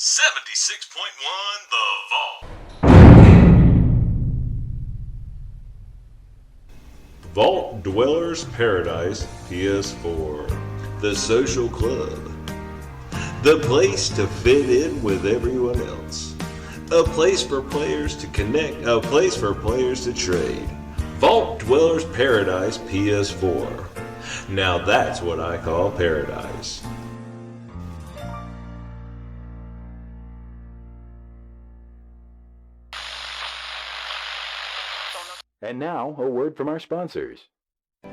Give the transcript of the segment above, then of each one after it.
76.1 The Vault. Vault Dwellers Paradise PS4. The Social Club. The place to fit in with everyone else. A place for players to connect. A place for players to trade. Vault Dwellers Paradise PS4. Now that's what I call paradise. And now, a word from our sponsors. The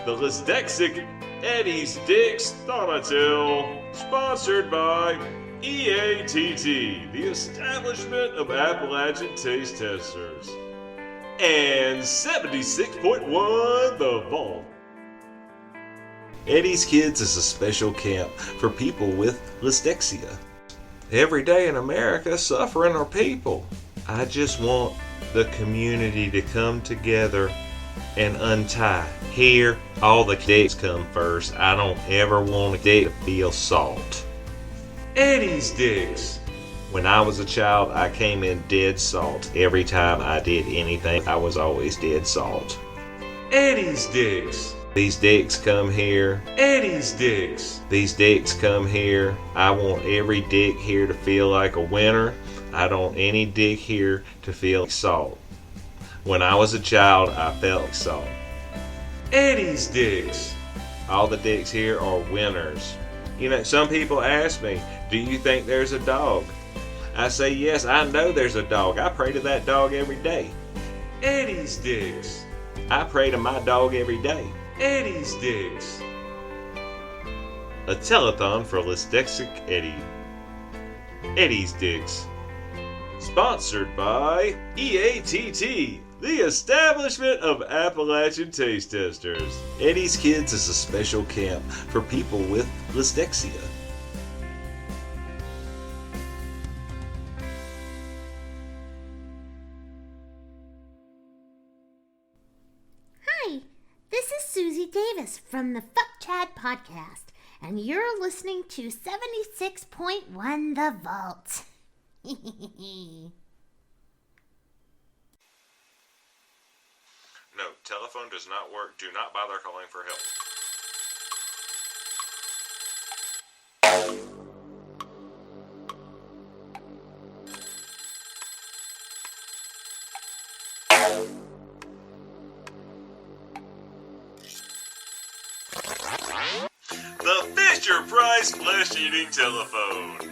Lisdexic Eddie's Diks Thaunatil, sponsored by EATT, the Establishment of Appalachian Taste Testers, and 76.1 The Vault. Eddie's Kids is a special camp for people with dyslexia. Every day in America, suffering are people. I just want the community to come together and untie. Here, all the dicks come first. I don't ever want a dick to feel salt. Eddie's Diks. When I was a child, I came in dead salt. Every time I did anything, I was always dead salt. Eddie's Diks. These dicks come here. Eddie's Diks. These dicks come here. I want every dick here to feel like a winner. I don't want any dick here to feel like salt. When I was a child, I felt like salt. Eddie's Diks. All the dicks here are winners. You know, some people ask me, do you think there's a dog? I say, yes, I know there's a dog. I pray to that dog every day. Eddie's Diks. I pray to my dog every day. Eddie's Diks. A telethon for Dyslexic Eddie. Eddie's Diks. Sponsored by EATT, the Establishment of Appalachian Taste Testers. Eddie's Kids is a special camp for people with dyslexia. Hi, this is Susie Davis from the Fuck Chad podcast, and you're listening to 76.1 The Vault. No, telephone does not work. Do not bother calling for help. The Fisher-Price flesh-eating telephone.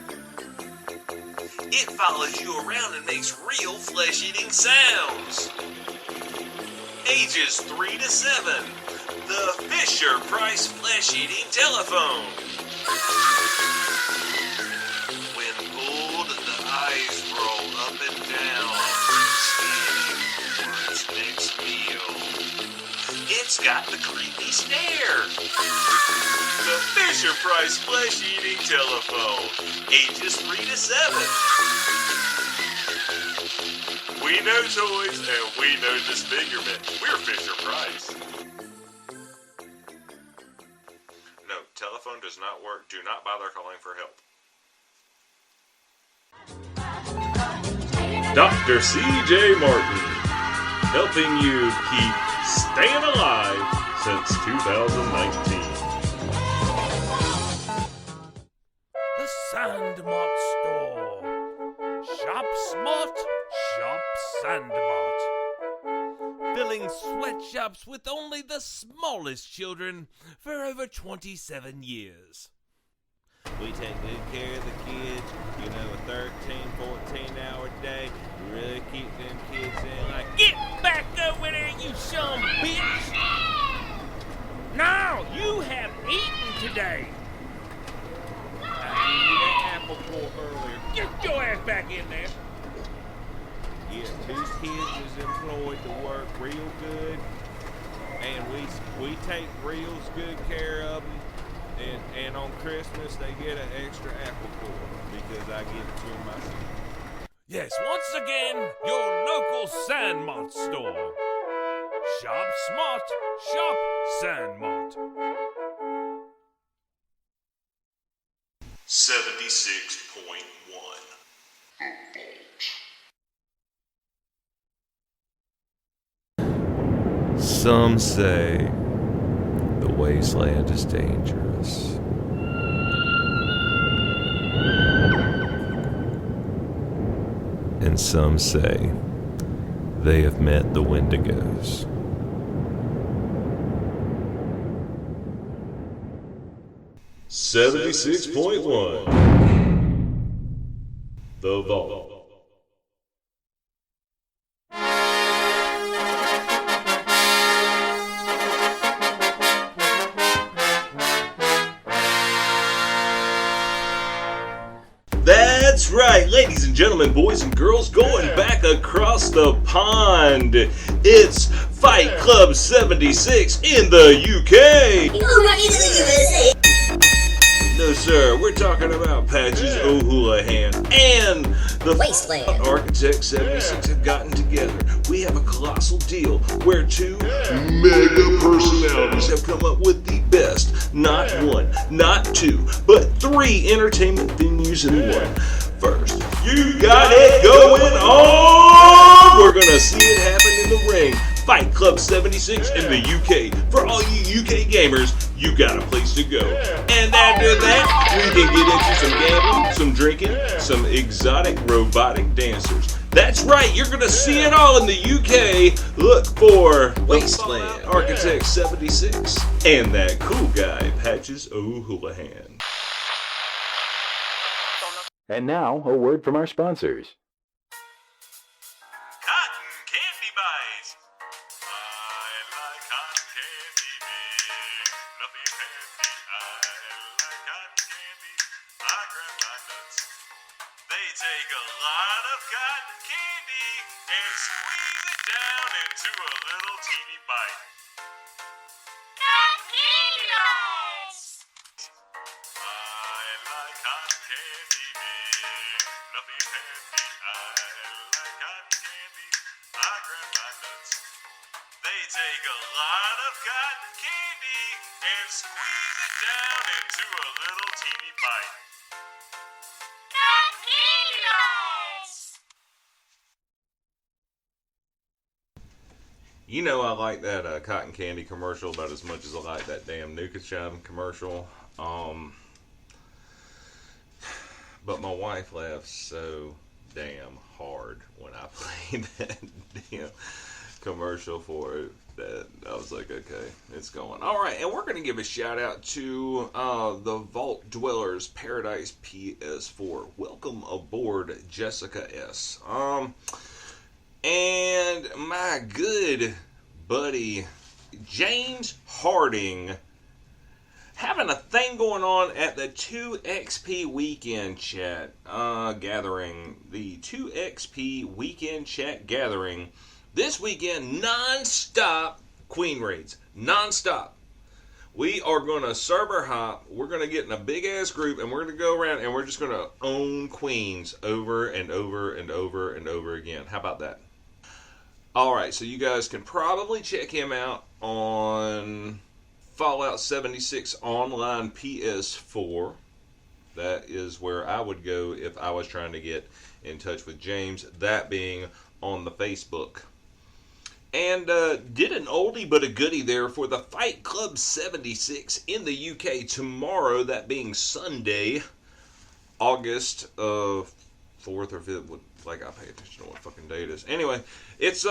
It follows you around and makes real flesh-eating sounds. Ages 3 to 7. The Fisher-Price flesh-eating telephone. When pulled, the eyes roll up and down, scanning for its next meal. It's got the creepy stare. The Fisher-Price flesh-eating telephone. Ages 3 to 7. We know toys and we know disfigurement. We're Fisher-Price. No, telephone does not work. Do not bother calling for help. Dr. C.J. Martin, helping you keep staying alive since 2019. The SANDMART store. Shop smart, shop SANDMART. Filling sweatshops with only the smallest children for over 27 years. We take good care of the kids, you know, a 13, 14-hour day. We really keep them kids in like, get back over there, you son of a bitch! No, you have eaten today. I gave you that apple core earlier. Get your ass back in there. Yeah, 2 kids is employed to work real good, and we take real good care of them. And on Christmas, they get an extra apple core because I give it to them myself. Yes, once again, your local SANDMART store. Shop smart, shop SANDMART. 76.1. Some say the wasteland is dangerous. And some say they have met the WEDIGOS. $76.1. The Vault. That's right, ladies and gentlemen, boys and girls, going back across the pond. It's Fight Club 76 in the UK. No, sir, we're talking about Patches O'Houlihan and the Wasteland Architect 76 have gotten together. We have a colossal deal where two mega personalities have come up with the best, not one, not two, but three entertainment venues in one. First, you got it going on! We're gonna see it happen in the ring. Fight Club 76 in the UK. For all you UK gamers, you got a place to go. And after that, we can get into some gambling, some drinking, some exotic robotic dancers. That's right, you're gonna see it all in the UK. Look for Wasteland Architect 76 and that cool guy, Patches O'Houlihan. And now, a word from our sponsors. Cotton Candy Bites. I like cotton candy, big, fluffy and handy. I like cotton candy. I grab my nuts. They take a lot of cotton candy and squeeze it down into a little teeny bite. Cotton Candy Bites! I like cotton candy, big, fluffy and handy. I like cotton candy. I grab my nuts. They take a lot of cotton candy and squeeze it down into a little teeny bite. Cotton Candy Bites! You know I like that cotton candy commercial about as much as I like that damn Nuka-Chum commercial. But my wife laughs so damn hard when I played that damn commercial for it that I was like, okay, it's going. All right, and we're going to give a shout out to the Vault Dwellers Paradise PS4. Welcome aboard, Jessica S. And my good buddy James Harding having a thing going on at the 2XP Weekend Chat gathering. The 2XP Weekend Chat gathering. This weekend, non-stop Queen raids. Non-stop. We are going to server hop. We're going to get in a big-ass group, and we're going to go around, and we're just going to own Queens over and over and over and over again. How about that? All right, so you guys can probably check him out on Fallout 76 Online PS4. That is where I would go if I was trying to get in touch with James, that being on the Facebook. And did an oldie but a goodie there for the Fight Club 76 in the UK tomorrow, that being Sunday, August 4th or 5th. Like, I pay attention to what fucking day it is. Anyway, it's,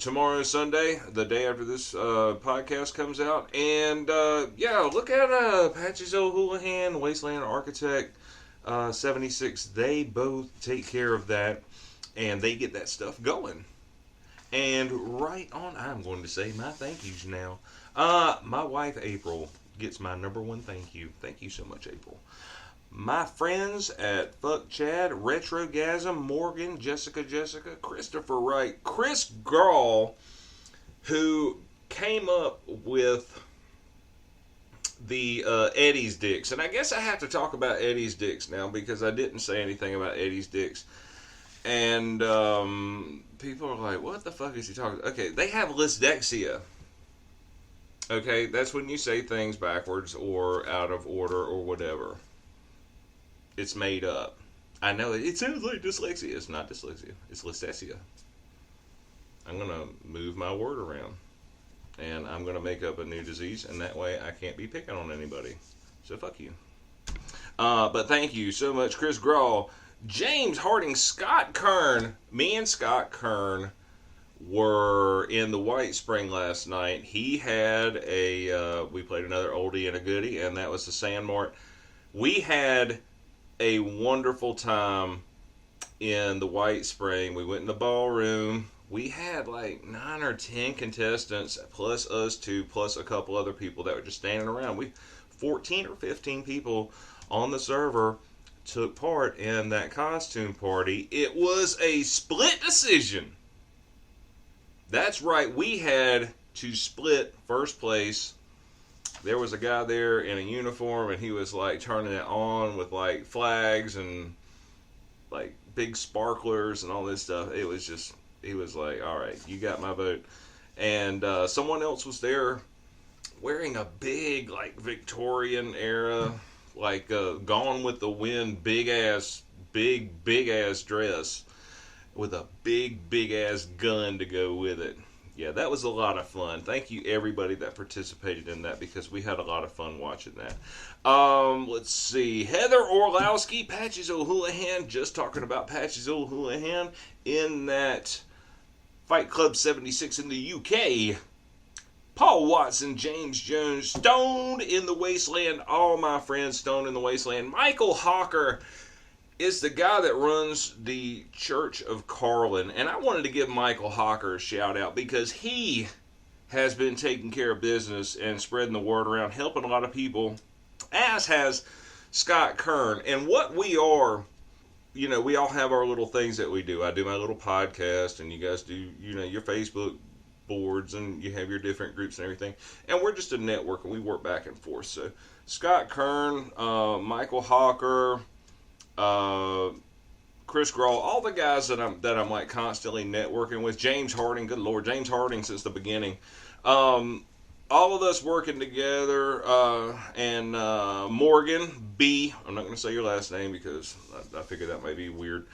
tomorrow, Sunday, the day after this podcast comes out. And, look at Patches O'Houlihan, Wasteland Architect 76. They both take care of that, and they get that stuff going. And right on, I'm going to say my thank yous now. My wife, April, gets my number one thank you. Thank you so much, April. My friends at Fuck Chad, Retrogasm, Morgan, Jessica, Christopher Wright, Chris Gall, who came up with the Eddie's Diks. And I guess I have to talk about Eddie's Diks now because I didn't say anything about Eddie's Diks. And people are like, what the fuck is he talking about? Okay, they have Lysdexia. Okay, that's when you say things backwards or out of order or whatever. it's made up. I know it sounds like dyslexia. It's not dyslexia. It's dyslexia. I'm going to move my word around. And I'm going to make up a new disease, and that way I can't be picking on anybody. So fuck you. But thank you so much, Chris Grawl, James Harding, Scott Kern. Me and Scott Kern were in the White Spring last night. He had we played another oldie and a goodie, and that was the SANDMART. We had a wonderful time in the White Spring. We went in the ballroom. We had like 9 or 10 contestants, plus us two, plus a couple other people that were just standing around. 14 or 15 people on the server took part in that costume party. It was a split decision. That's right, we had to split first place. There was a guy there in a uniform, and he was like turning it on with like flags and like big sparklers and all this stuff. It was just, he was like, all right, you got my vote. And someone else was there wearing a big, like, Victorian era, like, Gone with the Wind, big ass dress with a big ass gun to go with it. Yeah, that was a lot of fun. Thank you, everybody that participated in that, because we had a lot of fun watching that. Let's see. Heather Orlowski, Patches O'Houlihan, just talking about Patches O'Houlihan in that Fight Club 76 in the UK. Paul Watson, James Jones, Stoned in the Wasteland, all my friends Stoned in the Wasteland. Michael Hawker is the guy that runs the Church of Carlin, and I wanted to give Michael Hawker a shout out because he has been taking care of business and spreading the word around, helping a lot of people, as has Scott Kern. And what we are, you know, we all have our little things that we do. I do my little podcast, and you guys do, you know, your Facebook boards, and you have your different groups and everything. And we're just a network, and we work back and forth. So Scott Kern, Michael Hawker, Chris Grawl, all the guys that I'm like constantly networking with. James Harding, good Lord, James Harding since the beginning. All of us working together, and Morgan B. I'm not going to say your last name because I figure that might be weird.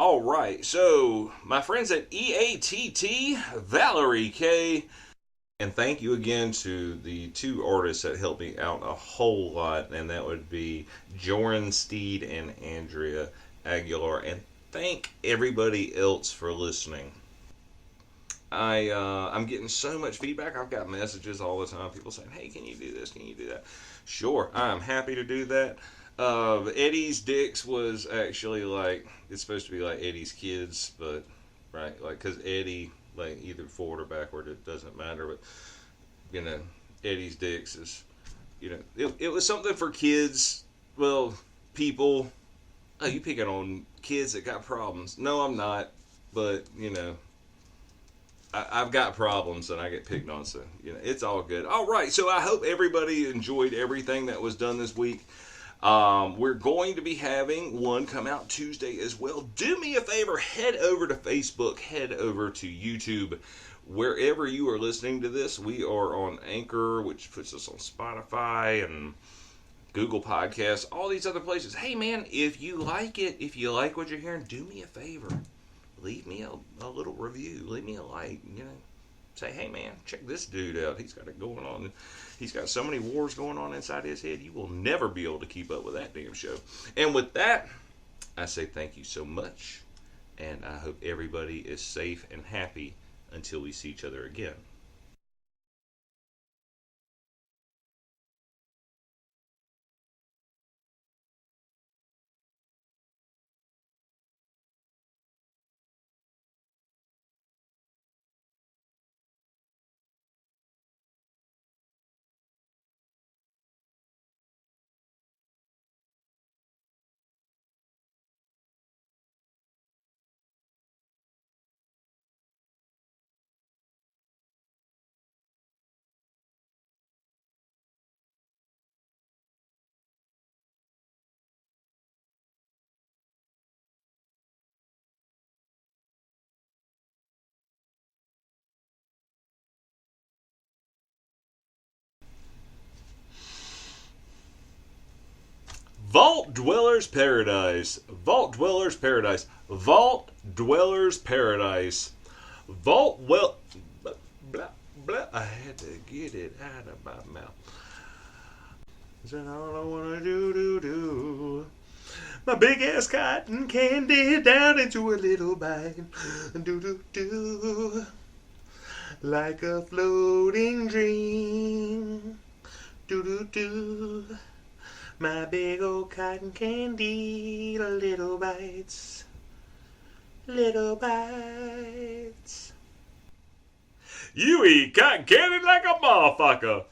All right, so my friends at EATT, Valerie K, and thank you again to the two artists that helped me out a whole lot, and that would be Joran Steed and Andrea Aguilar, and thank everybody else for listening. I'm getting so much feedback. I've got messages all the time, people saying, hey, can you do this, can you do that? Sure, I'm happy to do that. Eddie's Diks was actually like, it's supposed to be like Eddie's kids, but right, like, because Eddie, like, either forward or backward, it doesn't matter, but you know, Eddie's Diks is, you know, it was something for kids. Well, people, oh, you picking on kids that got problems? No, I'm not, but you know, I've got problems and I get picked on, so you know, it's all good. All right, so I hope everybody enjoyed everything that was done this week. We're going to be having one come out Tuesday as well. Do me a favor, head over to Facebook, head over to YouTube, wherever you are listening to this. We are on Anchor, which puts us on Spotify, and Google Podcasts, all these other places. Hey, man, if you like it, if you like what you're hearing, do me a favor. Leave me a little review. Leave me a like, Say, hey, man, check this dude out. He's got it going on. He's got so many wars going on inside his head, you will never be able to keep up with that damn show. And with that, I say thank you so much, and I hope everybody is safe and happy until we see each other again. Vault Dweller's Paradise. Vault Dweller's Paradise. Vault Dweller's Paradise. Vault well blah blah. I had to get it out of my mouth. Said all I wanna do. My big ass cotton candy down into a little bite. Do. Like a floating dream. Do. My big old cotton candy, little bites. Little bites. You eat cotton candy like a motherfucker.